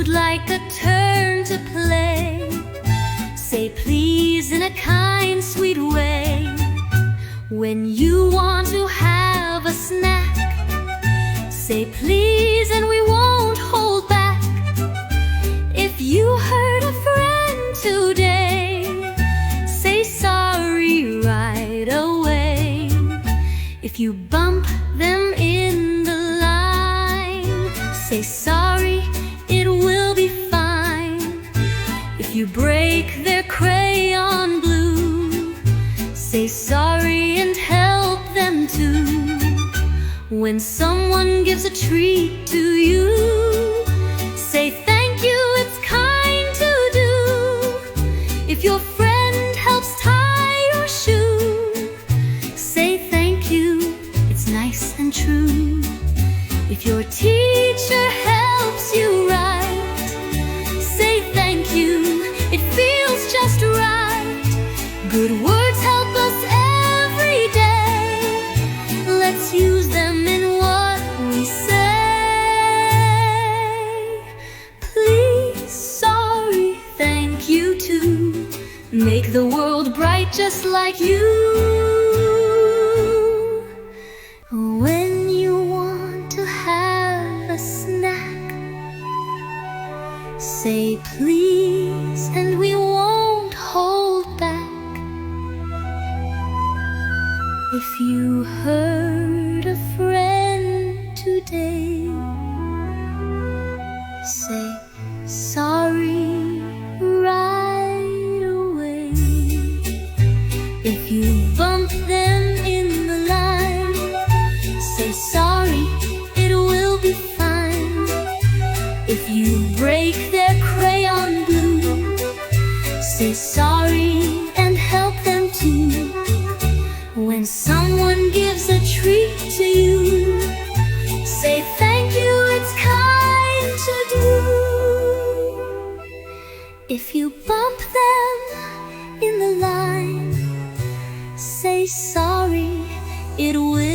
like a turn to play. Say please in a kind, sweet way. When you want to have a snack, say please and we won't hold back. If you hurt a friend today, say sorry right away. If you bump them in the line, say sorry, it will be fine. If you break their crayon blue, say sorry and help them too. When someone gives a treat to you, say thank you, it's kind to do. If your friend helps tie your shoe, say thank you, it's nice and true. If your teacher helps you write, say thank you, it feels just right. Good words help us every day. Let's use them in what we say. Please, sorry, thank you too. Make the world bright just like you. When you want to have a snack, say please and we won't hold back. If you hurt a friend today, say sorry right away. If you bump them in the line, say sorry, it will be fine. If you break their crayon blue, say sorry and help them too. When someone gives a treat to you, say thank you, it's kind to do. If you bump them in the line, say sorry, it will